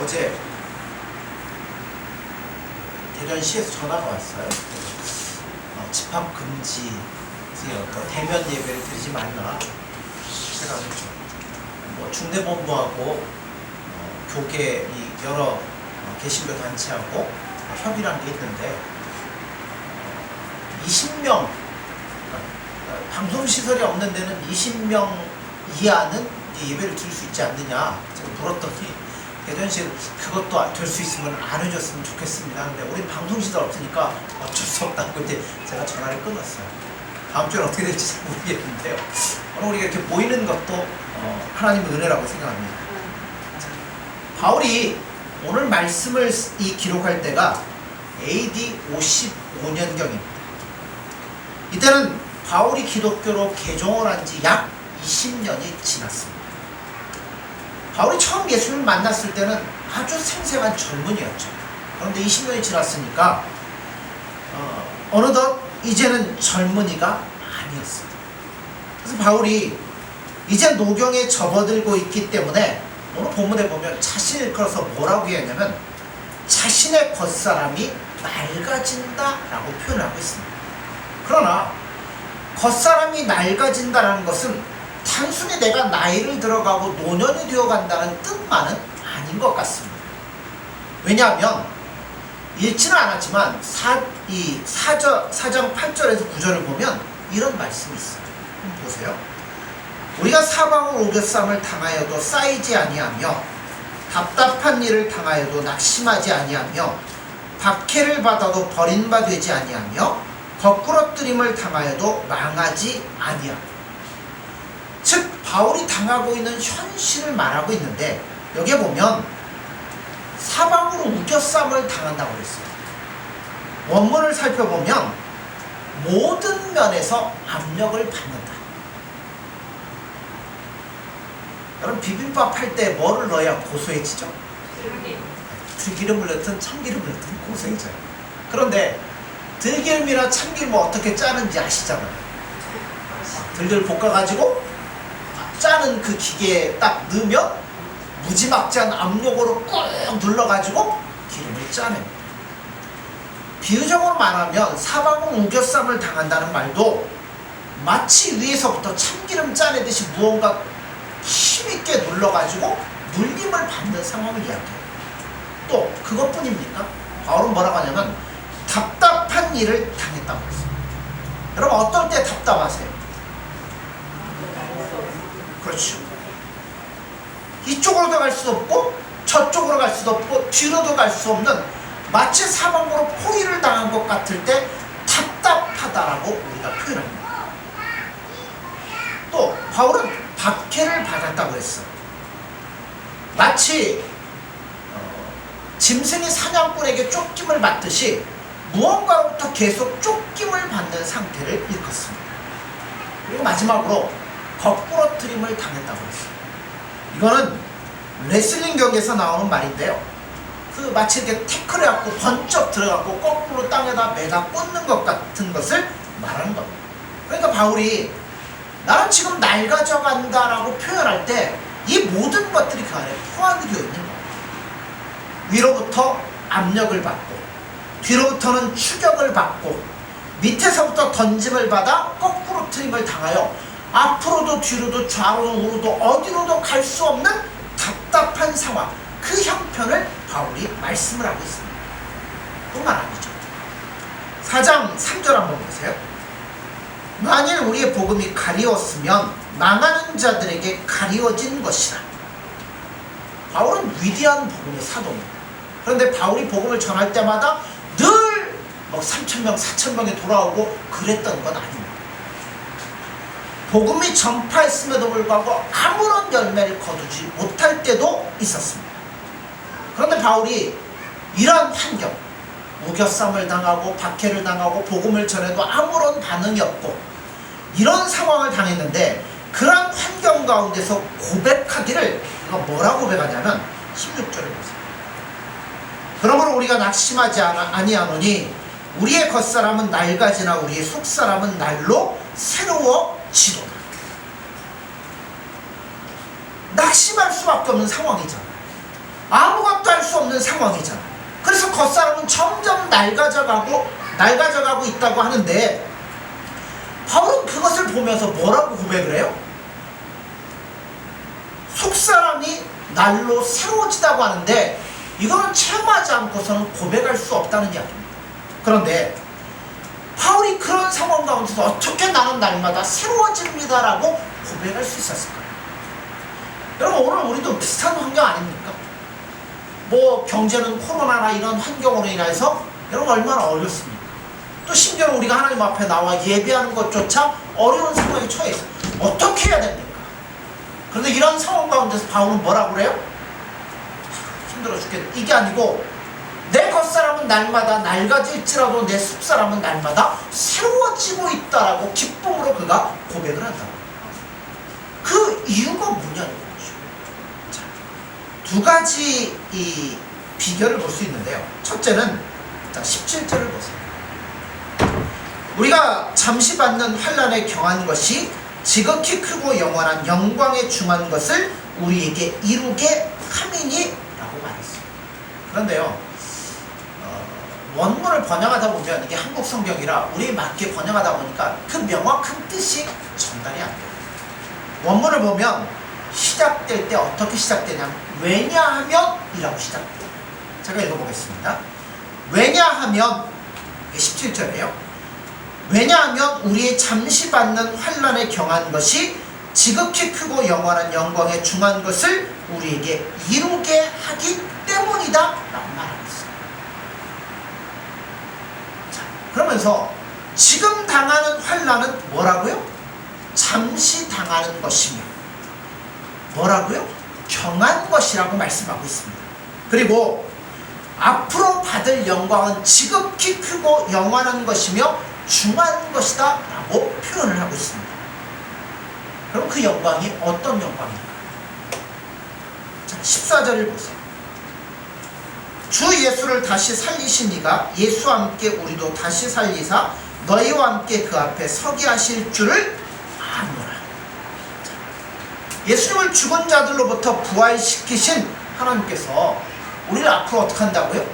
어제 대전시에서 전화가 왔어요. 집합 금지, 대면 예배를 드리지 말라. 제가 뭐 중대본부하고 교계 여러 개신교 단체하고 협의란 게 있는데 20명 방송 시설이 없는 데는 20명 이하는 예배를 드릴 수 있지 않느냐 제가 물었더니 대전시 그것도 될 수 있으면 안 해줬으면 좋겠습니다. 근데 우리 방송 시설 없으니까 어쩔 수 없다고 이제 제가 전화를 끊었어요. 다음 주엔 어떻게 될지 잘 모르겠는데요. 오늘 우리가 이렇게 모이는 것도 하나님의 은혜라고 생각합니다. 바울이 오늘 말씀을 기록할 때가 AD 55년경입니다. 이때는 바울이 기독교로 개종을 한 지 약 20년이 지났습니다. 바울이 처음 예수를 만났을 때는 아주 생생한 젊은이였죠. 그런데 20년이 지났으니까 어느덧 이제는 젊은이가 아니었어요. 그래서 바울이 이제 노경에 접어들고 있기 때문에 오늘 본문에 보면 자신을 일컬어서 뭐라고 했냐면 자신의 겉사람이 낡아진다라고 표현하고 있습니다. 그러나 겉사람이 낡아진다라는 것은 단순히 내가 나이를 들어가고 노년이 되어간다는 뜻만은 아닌 것 같습니다. 왜냐하면 읽지는 않았지만 4장 8절에서 9절을 보면 이런 말씀이 있어요. 보세요. 우리가 사방으로 우겨쌈을 당하여도 쌓이지 아니하며 답답한 일을 당하여도 낙심하지 아니하며 박해를 받아도 버림바 되지 아니하며 거꾸러뜨림을 당하여도 망하지 아니하며, 즉 바울이 당하고 있는 현실을 말하고 있는데 여기에 보면 사방으로 우겨쌈을 당한다고 그랬어요. 원문을 살펴보면 모든 면에서 압력을 받는다. 여러분 비빔밥 할 때 뭐를 넣어야 고소해지죠? 들기름을 넣든 참기름을 넣든 고소해져요. 그런데 들기름이나 참기름을 어떻게 짜는지 아시잖아요. 들기름을 볶아가지고 짜는 그 기계에 딱 넣으면 무지막지한 압력으로 꾹 눌러가지고 기름을 짜냅니다. 비유적으로 말하면 사방으로 우겨쌈을 당한다는 말도 마치 위에서부터 참기름 짜내듯이 무언가 힘있게 눌러가지고 눌림을 받는 상황을 이야기해요. 또 그것뿐입니까? 바울은 뭐라고 하냐면 답답한 일을 당했다고 했어요. 여러분 어떨 때 답답하세요? 그렇죠. 이쪽으로도 갈 수 없고 저쪽으로 갈 수도 없고 뒤로도 갈 수 없는 마치 사방으로 포위를 당한 것 같을 때 답답하다라고 우리가 표현합니다. 또 바울은 박해를 받았다고 했어요. 마치 짐승이 사냥꾼에게 쫓김을 받듯이 무언가로부터 계속 쫓김을 받는 상태를 일컫습니다. 그리고 마지막으로 거꾸러뜨림을 당했다고 했어요. 이거는 레슬링 경기에서 나오는 말인데요. 마치 이렇게 태클을 해갖고 번쩍 들어가고 거꾸로 땅에다 매다 꽂는 것 같은 것을 말하는 겁니다. 그러니까 바울이 나는 지금 낡아져 간다라고 표현할 때 이 모든 것들이 그 안에 포함이 되어 있는 겁니다. 위로부터 압력을 받고 뒤로부터는 추격을 받고 밑에서부터 던짐을 받아 거꾸로 트림을 당하여 앞으로도 뒤로도 좌로도 우로도 어디로도 갈 수 없는 답답한 상황, 그 형편을 바울이 말씀을 하고 있습니다. 뿐만 아니죠. 4장 3절 한번 보세요. 만일 우리의 복음이 가리웠으면 망하는 자들에게 가리워진 것이라. 바울은 위대한 복음의 사도입니다. 그런데 바울이 복음을 전할 때마다 늘 3,000명, 4,000명이 돌아오고 그랬던 건 아닙니다. 복음이 전파했음에도 불구하고 아무런 열매를 거두지 못할 때도 있었습니다. 그런데 바울이 이러한 환경, 우겨쌈을 당하고 박해를 당하고 복음을 전해도 아무런 반응이 없고 이런 상황을 당했는데 그러한 환경 가운데서 고백하기를, 이거 뭐라고 고백하냐면 16절에 보세요. 그러므로 우리가 낙심하지 아니하노니 우리의 겉사람은 낡아지나 우리의 속사람은 날로 새로워지도다. 낙심할 수밖에 없는 상황이잖아요. 아무것도 할 수 없는 상황이잖아. 그래서 겉사람은 점점 낡아져가고 있다고 하는데, 바울은 그것을 보면서 뭐라고 고백을 해요? 속사람이 날로 새로워지다고 하는데, 이거는 체험하지 않고서는 고백할 수 없다는 이야기입니다. 그런데 바울이 그런 상황 가운데서 어떻게 나는 날마다 새로워집니다라고 고백할 수 있었을까요? 여러분, 오늘 우리도 비슷한 환경 아닙니까? 뭐 경제는 코로나나 이런 환경으로 인해서 여러분 얼마나 어렵습니까? 또 심지어 우리가 하나님 앞에 나와 예배하는 것조차 어려운 상황에 처해 있어요. 어떻게 해야 됩니까? 그런데 이런 상황 가운데서 바울은 뭐라고 그래요? 힘들어 죽겠네. 이게 아니고, 내 겉사람은 날마다 낡아질지라도 내 속사람은 날마다 새로워지고 있다라고 기쁨으로 그가 고백을 한다. 그 이유가 뭐냐는 거죠. 자, 두 가지 이 비결을 볼 수 있는데요. 첫째는, 자, 17절을 보세요. 우리가 잠시 받는 환난에 경한 것이 지극히 크고 영원한 영광에 중한 것을 우리에게 이루게 함이니 라고 말했어요. 그런데요, 원문을 번역하다 보면 이게 한국 성경이라 우리에 맞게 번역하다 보니까 그 명확한 뜻이 전달이 안 돼요. 원문을 보면 시작될 때 어떻게 시작되냐면, 왜냐하면 이라고 시작돼요. 제가 읽어보겠습니다. 왜냐하면, 이게 17절이에요. 왜냐하면 우리의 잠시 받는 환난에 경한 것이 지극히 크고 영원한 영광에 중한 것을 우리에게 이루게 하기 때문이다 라고 말하고 있어요. 자, 그러면서 지금 당하는 환난은 뭐라고요? 잠시 당하는 것이며, 뭐라고요? 경한 것이라고 말씀하고 있습니다. 그리고 앞으로 받을 영광은 지극히 크고 영원한 것이며 중한 것이다 라고 표현을 하고 있습니다. 그럼 그 영광이 어떤 영광일까요? 자, 14절을 보세요. 주 예수를 다시 살리신 이가 예수와 함께 우리도 다시 살리사 너희와 함께 그 앞에 서게 하실 줄을 아노라. 예수님을 죽은 자들로부터 부활시키신 하나님께서 우리를 앞으로 어떻게 한다고요?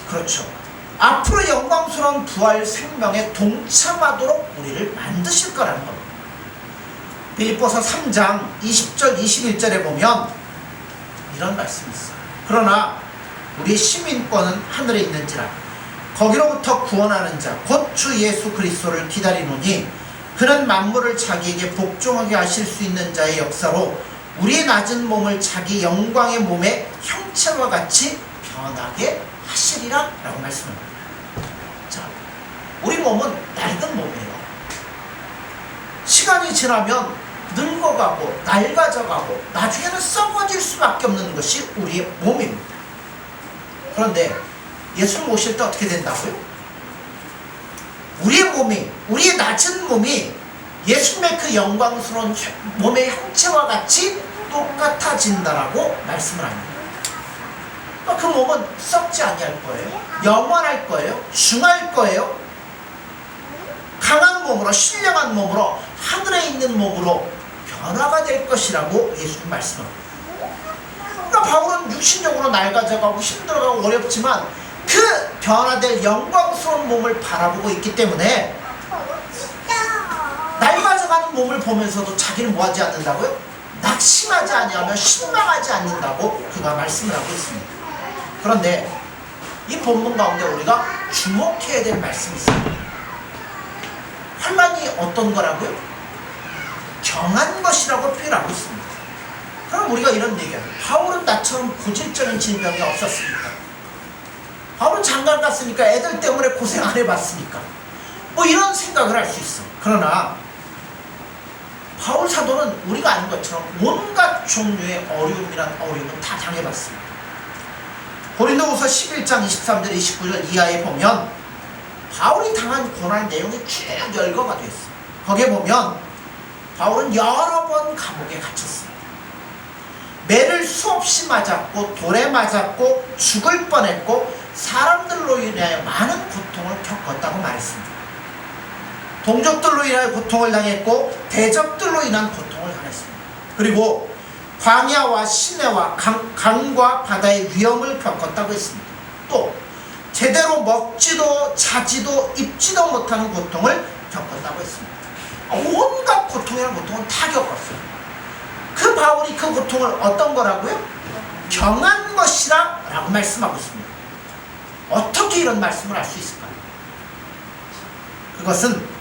그렇죠. 앞으로 영광스러운 부활 생명에 동참하도록 우리를 만드실 거라는 겁니다. 빌립보서 3장 20절 21절에 보면 이런 말씀이 있어요. 그러나 우리 시민권은 하늘에 있는지라 거기로부터 구원하는 자 곧 주 예수 그리스도를 기다리노니 그는 만물을 자기에게 복종하게 하실 수 있는 자의 역사로 우리의 낮은 몸을 자기 영광의 몸의 형체와 같이 변하게 하시리라 라고 말씀합니다. 자, 우리 몸은 낡은 몸이에요. 시간이 지나면 늙어가고 낡아져가고 나중에는 썩어질 수밖에 없는 것이 우리의 몸입니다. 그런데 예수님 오실 때 어떻게 된다고요? 우리의 몸이, 우리의 낮은 몸이 예수님의 그 영광스러운 몸의 형체와 같이 똑같아진다라고 말씀을 합니다. 그 몸은 썩지 아니할 거예요. 영원할 거예요. 중할 거예요. 강한 몸으로, 신령한 몸으로, 하늘에 있는 몸으로 변화가 될 것이라고 예수님 말씀합니다. 그러니까 바울은 육신적으로 낡아져가고 힘들어가고 어렵지만 그 변화될 영광스러운 몸을 바라보고 있기 때문에 낡아져가는 몸을 보면서도 자기는 뭐하지 않는다고요? 낙심하지 아니하며 실망하지 않는다고 그가 말씀을 하고 있습니다. 그런데 이 본문 가운데 우리가 주목해야 될 말씀이 있습니다. 환난이 어떤 거라고요? 경한 것이라고 표현하고 있습니다. 그럼 우리가 이런 얘기해요. 바울은 나처럼 고질적인 질병이 없었습니까? 바울은 장가 갔으니까 애들 때문에 고생 안 해봤습니까? 뭐 이런 생각을 할 수 있어. 그러나 바울 사도는 우리가 아는 것처럼 온갖 종류의 어려움은 다 당해봤습니다. 고린도후서 11장 23절 29절 이하에 보면 바울이 당한 고난 내용이 쭉 열거가 되어 있어요. 거기에 보면 바울은 여러 번 감옥에 갇혔습니다. 매를 수없이 맞았고 돌에 맞았고 죽을 뻔했고 사람들로 인하여 많은 고통을 겪었다고 말했습니다. 동족들로 인하여 고통을 당했고 대적들로 인한 고통을 당했습니다. 그리고 광야와 시내와 강과 바다의 위험을 겪었다고 했습니다. 또 제대로 먹지도 자지도 입지도 못하는 고통을 겪었다고 했습니다. 온갖 고통이란 고통은 다 겪었어요. 그 바울이 그 고통을 어떤 거라고요? 경한 것이라 라고 말씀하고 있습니다. 어떻게 이런 말씀을 할 수 있을까요? 그것은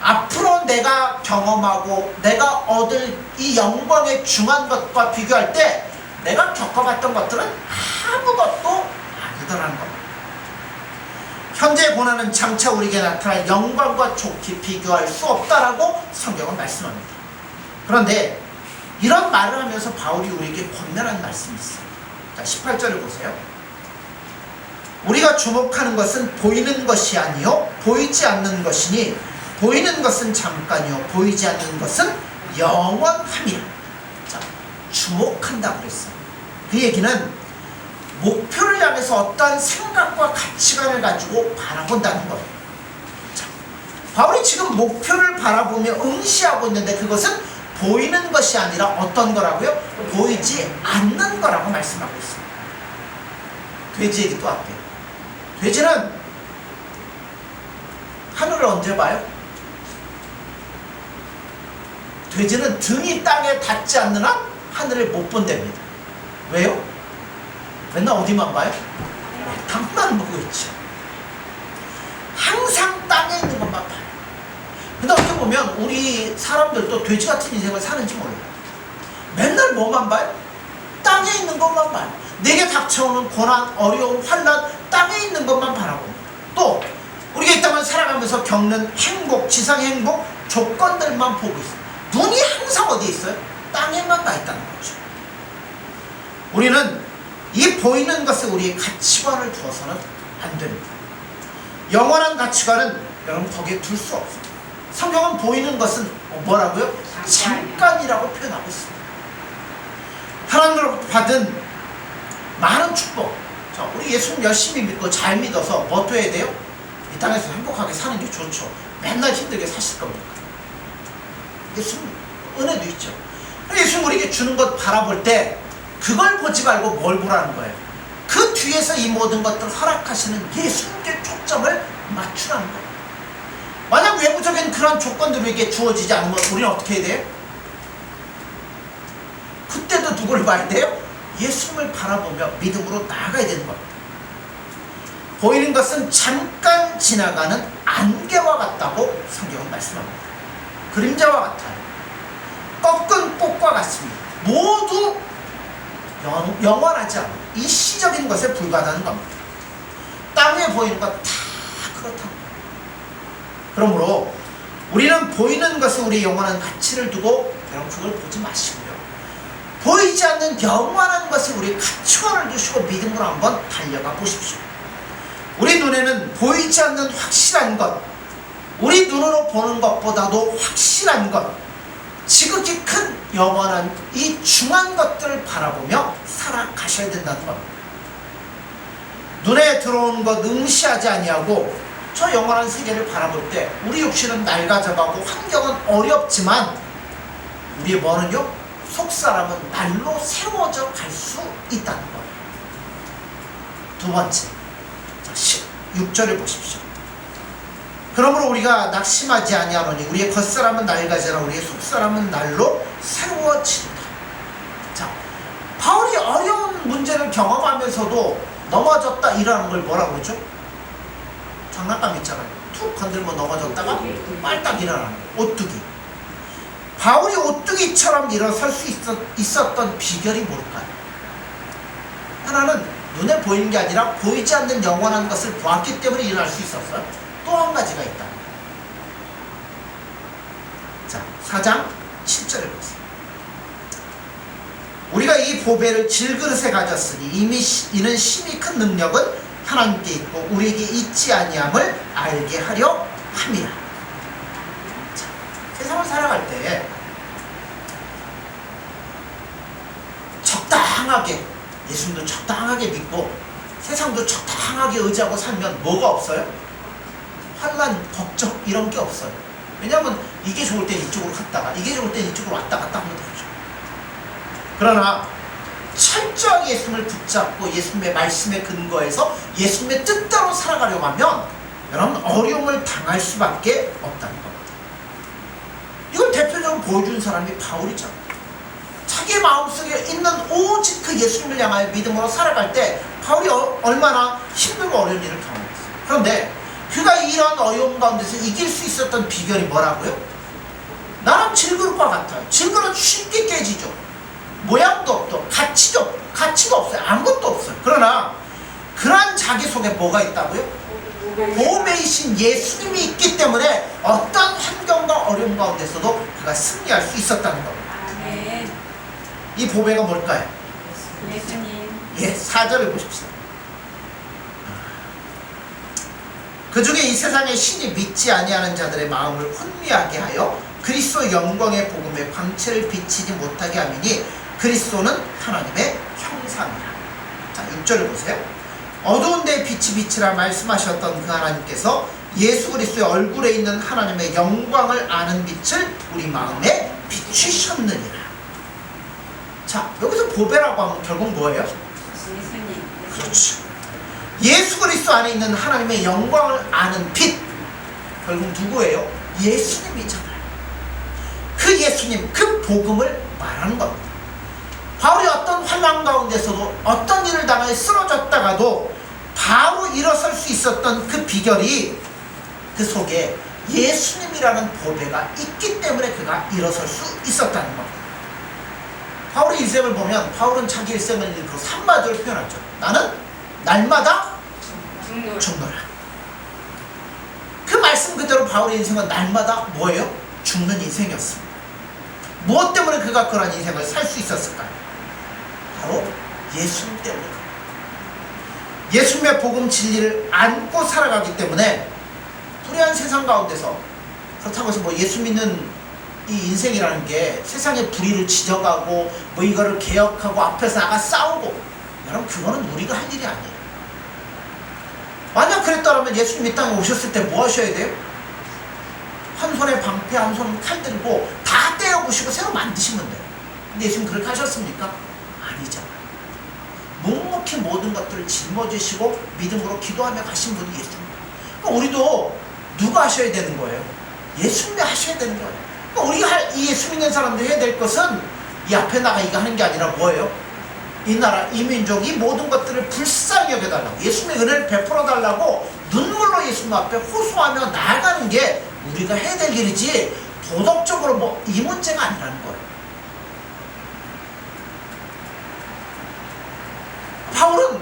앞으로 내가 경험하고 내가 얻을 이 영광의 중한 것과 비교할 때 내가 겪어봤던 것들은 아무것도 아니더라는 겁니다. 현재의 고난은 장차 우리에게 나타날 영광과 좋게 비교할 수 없다라고 성경은 말씀합니다. 그런데 이런 말을 하면서 바울이 우리에게 권면하는 말씀이 있어요. 자, 18절을 보세요. 우리가 주목하는 것은 보이는 것이 아니요 보이지 않는 것이니 보이는 것은 잠깐이요 보이지 않는 것은 영원함이라. 자, 주목한다고 그랬어요. 그 얘기는 목표를 향해서 어떠한 생각과 가치관을 가지고 바라본다는 거예요. 자, 바울이 지금 목표를 바라보며 응시하고 있는데 그것은 보이는 것이 아니라 어떤 거라고요? 보이지 않는 거라고 말씀하고 있습니다. 돼지 얘기 또 할게요. 돼지는 하늘을 언제 봐요? 돼지는 등이 땅에 닿지 않는 한 하늘을 못 본답니다. 왜요? 맨날 어디만 봐요? 땅만 보고 있죠. 항상 땅에 있는 것만 봐요. 근데 어떻게 보면 우리 사람들도 돼지 같은 인생을 사는지 몰라요. 맨날 뭐만 봐요? 땅에 있는 것만 봐요. 내게 닥쳐오는 고난, 어려움, 환난, 땅에 있는 것만 바라봅니다. 또 우리가 이 땅을 살아가면서 겪는 행복, 지상의 행복, 조건들만 보고 있어요. 눈이 항상 어디에 있어요? 땅에만 가 있다는 거죠. 우리는 이 보이는 것에 우리의 가치관을 두어서는 안 됩니다. 영원한 가치관은 여러분 거기에 둘 수 없어요. 성경은 보이는 것은 뭐라고요? 잠깐이라고 표현하고 있습니다. 하나님으로부터 받은 많은 축복. 자, 우리 예수님 열심히 믿고 잘 믿어서 뭐 해야 돼요? 이 땅에서 행복하게 사는 게 좋죠. 맨날 힘들게 사실 겁니까? 예수님 은혜도 있죠. 예수님 우리에게 주는 것 바라볼 때 그걸 보지 말고 뭘 보라는 거예요? 그 뒤에서 이 모든 것들을 허락하시는 예수님께 초점을 맞추라는 거예요. 만약 외부적인 그런 조건들이 우리에게 주어지지 않으면 우리는 어떻게 해야 돼요? 그때도 누구를 봐야 돼요? 예수님을 바라보며 믿음으로 나아가야 되는 겁니다. 보이는 것은 잠깐 지나가는 안개와 같다고 성경은 말씀합니다. 그림자와 같아요. 꺾은 꽃과 같습니다. 모두 영원하지 않은 일시적인 것에 불과하다는 겁니다. 땅에 보이는 것 다 그렇답니다. 그러므로 우리는 보이는 것에 우리 영원한 가치를 두고 여러분 그걸 보지 마시고요. 보이지 않는 영원한 것에 우리 가치관을 두시고 믿음으로 한번 달려가 보십시오. 우리 눈에는 보이지 않는 확실한 것, 우리 눈으로 보는 것보다도 확실한 것, 지극히 큰 영원한 이 중한 것들을 바라보며 살아가셔야 된다는 겁니다. 눈에 들어오는 것 응시하지 아니하고 저 영원한 세계를 바라볼 때 우리 육신은 낡아져가고 환경은 어렵지만 우리의 뭐는요? 속사람은 날로 세워져 갈 수 있다는 거예요. 두 번째, 자 16절을 보십시오. 그러므로 우리가 낙심하지 아니하노니 우리의 겉사람은 낡아지나 우리의 속사람은 날로 새로워지리라. 자, 바울이 어려운 문제를 경험하면서도 넘어졌다 이러는 걸 뭐라고 그러죠? 장난감 있잖아요. 툭 건들면 넘어졌다가 빨딱 일어나는 거예요. 오뚜기. 바울이 오뚜기처럼 일어설 수 있었던 비결이 뭘까요? 하나는 눈에 보이는 게 아니라 보이지 않는 영원한 것을 보았기 때문에 일어날 수 있었어요. 또 한 가지가 있다. 자, 4장 7절을 보세요. 우리가 이 보배를 질그릇에 가졌으니 이는 심히 큰 능력은 하나님께 있고 우리에게 있지 아니함을 알게 하려 함이라. 자, 세상을 살아갈 때 적당하게 예수님도 적당하게 믿고 세상도 적당하게 의지하고 살면 뭐가 없어요? 환난, 걱정 이런 게 없어요. 왜냐하면 이게 좋을 땐 이쪽으로 갔다가 이게 좋을 땐 이쪽으로 왔다 갔다 하면 되죠. 그러나 철저하게 예수님을 붙잡고 예수님의 말씀에 근거해서 예수님의 뜻대로 살아가려고 하면 여러분 어려움을 당할 수밖에 없다는 겁니다. 이걸 대표적으로 보여준 사람이 바울이죠. 자기 마음속에 있는 오직 그 예수님을 향하여 믿음으로 살아갈 때 바울이 얼마나 힘들고 어려운 일을 경험했어요. 그런데 그가 이런 어려움 가운데서 이길 수 있었던 비결이 뭐라고요? 나는 질그릇과 같아요. 질그릇 쉽게 깨지죠. 모양도 없고 가치가 없어요. 아무것도 없어요. 그러나 그러한 자기 속에 뭐가 있다고요? 보배이신 예수님이 있기 때문에 어떤 환경과 어려움 가운데서도 그가 승리할 수 있었다는 겁니다. 아멘. 이 보배가 뭘까요? 예수님. 4절을 보십시다. 그 중에 이 세상의 신이 믿지 아니하는 자들의 마음을 혼미하게 하여 그리스도 영광의 복음에 광채를 비치지 못하게 하미니 그리스도는 하나님의 형상이라. 자, 6절을 보세요. 어두운 데에 빛이 비치라 말씀하셨던 그 하나님께서 예수 그리스도의 얼굴에 있는 하나님의 영광을 아는 빛을 우리 마음에 비추셨느니라. 자, 여기서 보배라고 하면 결국 뭐예요? 예수님. 그렇죠. 예수 그리스도 안에 있는 하나님의 영광을 아는 빛, 결국 누구예요? 예수님이잖아요. 그 예수님, 그 복음을 말하는 겁니다. 바울이 어떤 환난 가운데서도 어떤 일을 당해 쓰러졌다가도 바로 일어설 수 있었던 그 비결이 그 속에 예수님이라는 보배가 있기 때문에 그가 일어설 수 있었다는 겁니다. 바울의 일생을 보면 바울은 자기 일생을 일컬어 한마디로 표현하죠. 나는 날마다 죽노라. 그 말씀 그대로 바울의 인생은 날마다 뭐예요? 죽는 인생이었습니다. 무엇 때문에 그가 그런 인생을 살 수 있었을까요? 바로 예수님 때문에. 예수님의 복음 진리를 안고 살아가기 때문에 불의한 세상 가운데서, 그렇다고 해서 뭐 예수 믿는 이 인생이라는 게 세상의 불의를 지적하고 뭐 이거를 개혁하고 앞에서 나가 싸우고, 여러분 그거는 우리가 할 일이 아니에요. 만약 그랬더라면 예수님 이 땅에 오셨을 때 뭐 하셔야 돼요? 한 손에 방패, 한 손에 칼 들고 다 떼어부시고 새로 만드시면 돼요. 근데 예수님 그렇게 하셨습니까? 아니잖아요. 묵묵히 모든 것들을 짊어지시고 믿음으로 기도하며 가신 분이 예수입니다. 그러니까 우리도 누가 하셔야 되는 거예요? 예수님이 하셔야 되는 거예요. 그러니까 우리가 이 예수 믿는 사람들이 해야 될 것은 이 앞에 나가 이거 하는 게 아니라 뭐예요? 이 나라, 이 민족, 이 모든 것들을 불쌍히 여겨달라고, 예수님의 은혜를 베풀어달라고 눈물로 예수님 앞에 호소하며 나아가는 게 우리가 해야 될 일이지, 도덕적으로 뭐 이 문제가 아니라는 거예요. 바울은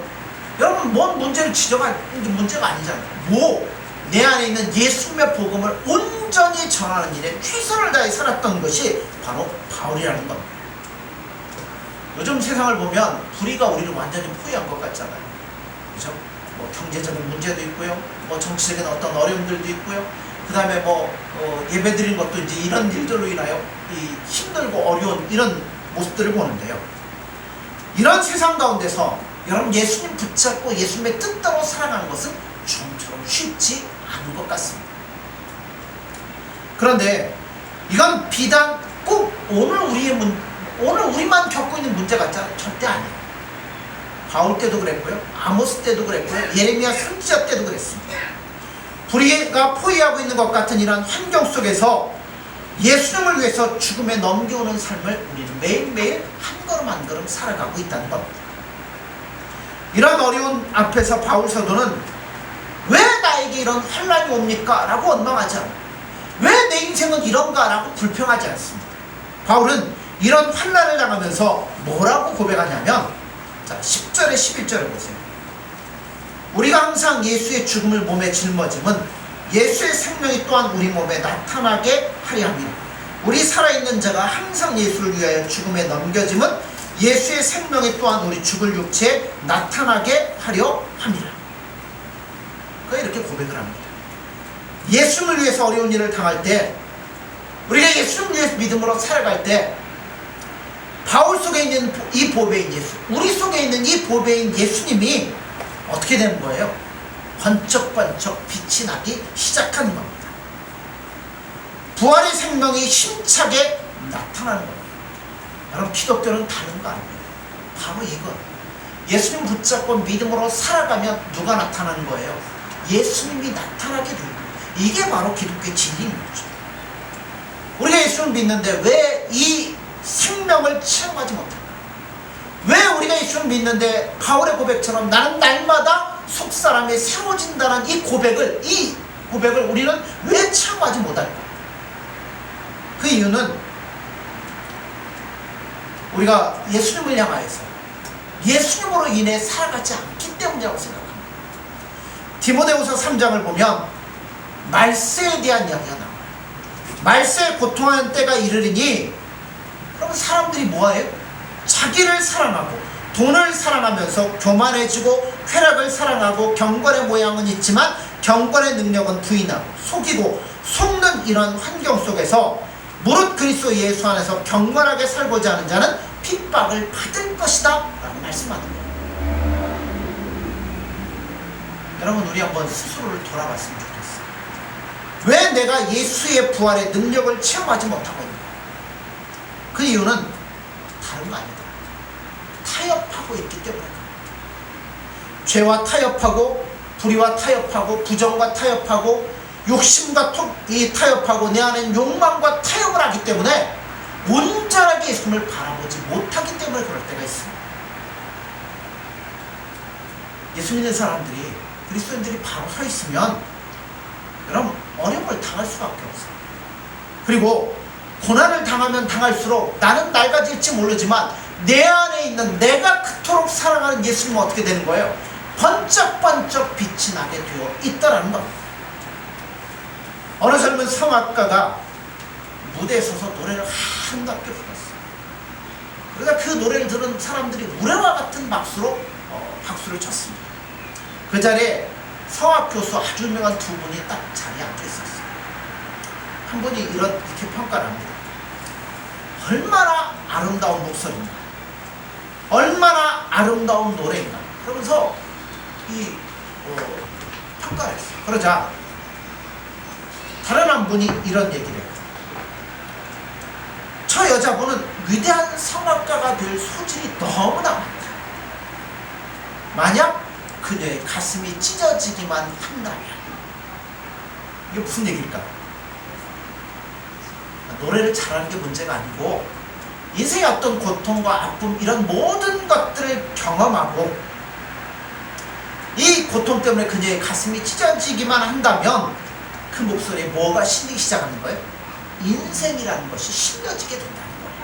여러분 뭔 문제를 지적하는 게 문제가 아니잖아요. 내 안에 있는 예수님의 복음을 온전히 전하는 일에 최선을 다해 살았던 것이 바로 바울이라는 겁니다. 요즘 세상을 보면 불의가 우리를 완전히 포위한 것 같잖아요. 그죠? 뭐 경제적인 문제도 있고요, 뭐 정치적인 어떤 어려움들도 있고요, 그 다음에 예배드린 것도 이제 이런 일들로 인하여 이 힘들고 어려운 이런 모습들을 보는데요. 이런 세상 가운데서 여러분 예수님 붙잡고 예수님의 뜻대로 살아가는 것은 좀처럼 쉽지 않은 것 같습니다. 그런데 이건 비단 꼭 오늘 우리만 겪고 있는 문제 같잖아요. 절대 아니에요. 바울 때도 그랬고요, 아모스 때도 그랬고요, 예레미야 선지자 때도 그랬습니다. 불의가 포위하고 있는 것 같은 이런 환경 속에서 예수님을 위해서 죽음에 넘겨오는 삶을 우리는 매일매일 한 걸음 한 걸음 살아가고 있다는 겁니다. 이런 어려운 앞에서 바울 사도는 왜 나에게 이런 환난이 옵니까? 라고 원망하지 않아요. 왜 내 인생은 이런가? 라고 불평하지 않습니다. 바울은 이런 환난을 당하면서 뭐라고 고백하냐면, 자, 10절에 11절을 보세요. 우리가 항상 예수의 죽음을 몸에 짊어짐은 예수의 생명이 또한 우리 몸에 나타나게 하려 합니다. 우리 살아있는 자가 항상 예수를 위하여 죽음에 넘겨짐은 예수의 생명이 또한 우리 죽을 육체에 나타나게 하려 합니다. 그러니까 이렇게 고백을 합니다. 예수님을 위해서 어려운 일을 당할 때, 우리가 예수님을 위해서 믿음으로 살아갈 때, 바울 속에 있는 이 보배인 예수, 우리 속에 있는 이 보배인 예수님이 어떻게 되는 거예요? 번쩍번쩍 빛이 나기 시작하는 겁니다. 부활의 생명이 힘차게 나타나는 겁니다. 여러분, 기독교는 다른 거 아니에요. 바로 이거. 예수님 붙잡고 믿음으로 살아가면 누가 나타나는 거예요? 예수님이 나타나게 되는 거예요. 이게 바로 기독교의 진리인 거죠. 우리가 예수를 믿는데 왜 이 생명을 체험하지 못할까? 왜 우리가 예수를 믿는데 바울의 고백처럼 나는 날마다 속사람이 새로워진다는 이 고백을 우리는 왜 체험하지 못할까? 그 이유는 우리가 예수님을 향하여서 예수님으로 인해 살아가지 않기 때문이라고 생각합니다. 디모데후서 3장을 보면 말세에 대한 이야기가 나와요. 말세에 고통하는 때가 이르리니, 그러면 사람들이 뭐해요? 자기를 사랑하고 돈을 사랑하면서 교만해지고 쾌락을 사랑하고 경건의 모양은 있지만 경건의 능력은 부인하고 속이고 속는 이런 환경 속에서 무릇 그리스도 예수 안에서 경건하게 살고자 하는 자는 핍박을 받을 것이다 라고 말씀하는 거예요. 여러분, 우리 한번 스스로를 돌아봤으면 좋겠어요. 왜 내가 예수의 부활의 능력을 체험하지 못하고 있는가? 그 이유는 다른 거 아니다. 타협하고 있기 때문에. 죄와 타협하고 불의와 타협하고 부정과 타협하고 욕심과 타협하고 내 안에 욕망과 타협을 하기 때문에 온전하게 예수님을 바라보지 못하기 때문에 그럴 때가 있습니다. 예수 믿는 사람들이, 그리스도인들이 바로 서 있으면 여러분, 어려움을 당할 수밖에 없어요. 그리고 고난을 당하면 당할수록 나는 낡아질지 모르지만 내 안에 있는 내가 그토록 사랑하는 예수님은 어떻게 되는 거예요? 번쩍번쩍 빛이 나게 되어 있다라는 겁니다. 어느 젊은 성악가가 무대에 서서 노래를 아름답게 불렀어요. 그러다 그 노래를 들은 사람들이 우레와 같은 박수를 쳤습니다. 그 자리에 성악교수 아주 유명한 두 분이 딱 자리에 앉아 있었어요. 한 분이 이렇게 평가를 합니다. 얼마나 아름다운 목소리인가, 얼마나 아름다운 노래인가, 그러면서 평가를 했어요. 그러자 다른 한 분이 이런 얘기를 해요. 저 여자분은 위대한 성악가가 될 소질이 너무나 많다. 만약 그녀의 가슴이 찢어지기만 한다면. 이게 무슨 얘기일까? 노래를 잘하는 게 문제가 아니고 인생의 어떤 고통과 아픔, 이런 모든 것들을 경험하고 이 고통 때문에 그녀의 가슴이 찢어지기만 한다면 그 목소리에 뭐가 실리기 시작하는 거예요? 인생이라는 것이 실려지게 된다는 거예요.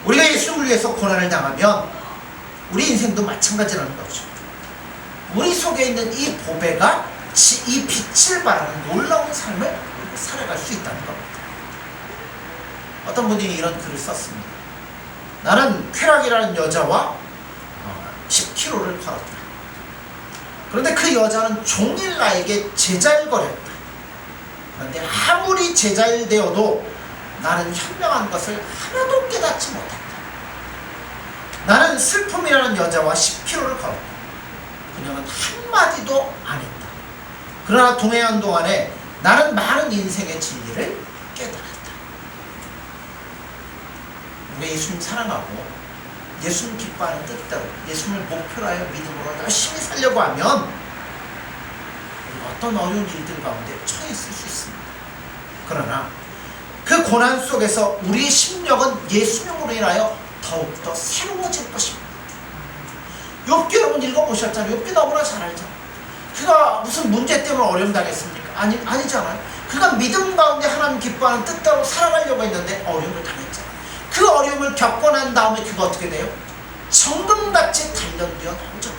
우리가 예수님을 위해서 고난을 당하면 우리 인생도 마찬가지라는 거죠. 우리 속에 있는 이 보배가 이 빛을 발하는 놀라운 삶을 살아갈 수 있다는 겁니다. 어떤 분이 이런 글을 썼습니다. 나는 쾌락이라는 여자와 10km를 걸었다. 그런데 그 여자는 종일 나에게 제자일거렸다. 그런데 아무리 제자일되어도 나는 현명한 것을 하나도 깨닫지 못했다. 나는 슬픔이라는 여자와 10km를 걸었다. 그녀는 한마디도 안 했다. 그러나 동행하는 동안에 나는 많은 인생의 진리를 깨달았다. 우리가 예수님 사랑하고 예수님 기뻐하는 뜻대로 예수님을 목표로 하여 믿음으로 열심히 살려고 하면 어떤 어려운 일들 가운데 처해 있을 수 있습니다. 그러나 그 고난 속에서 우리의 심령은 예수님으로 인하여 더욱더 새로워질 것입니다. 욥기 여러분 읽어보셨잖아요. 욥기 너무나 잘 알죠. 그가 무슨 문제 때문에 어려움 당했습니까? 아니잖아요. 그가 믿음 가운데 하나님 기뻐하는 뜻대로 살아가려고 했는데 어려움을 당했잖아요. 그 어려움을 겪고 난 다음에 그가 어떻게 돼요? 정금같이 단련되어 나오죠.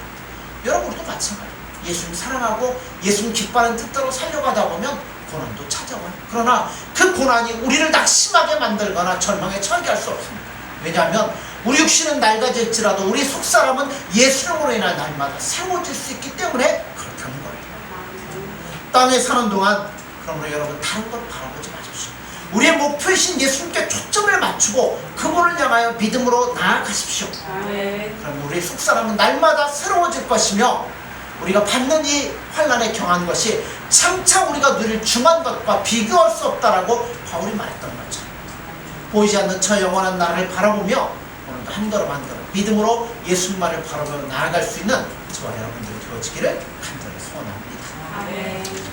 여러분, 우리도 마찬가지예요. 예수님 사랑하고 예수님 기뻐하는 뜻대로 살려고 하다 보면 고난도 찾아와요. 그러나 그 고난이 우리를 낙심하게 만들거나 절망에 처하게 할 수 없습니다. 왜냐하면 우리 육신은 낡아질지라도 우리 속사람은 예수님으로 인한 날마다 세워질 수 있기 때문에 그렇다는 거예요. 땅에 사는 동안 그러므로 여러분, 다른 것 바라보지 마십시오. 우리의 목표이신 예수님께 초점을 맞추고 그분을 향하여 믿음으로 나아가십시오. 그럼 우리의 속사람은 날마다 새로워질 것이며 우리가 받는 이 환난에 경한 것이 장차 우리가 누릴 중한 것과 비교할 수 없다라고 바울이 말했던 거죠. 보이지 않는 저 영원한 나라를 바라보며 오늘도 한 걸음 한 걸음 믿음으로 예수님만을 바라보며 나아갈 수 있는 저와 여러분들이 되어지기를 간절히 소원합니다. 아멘.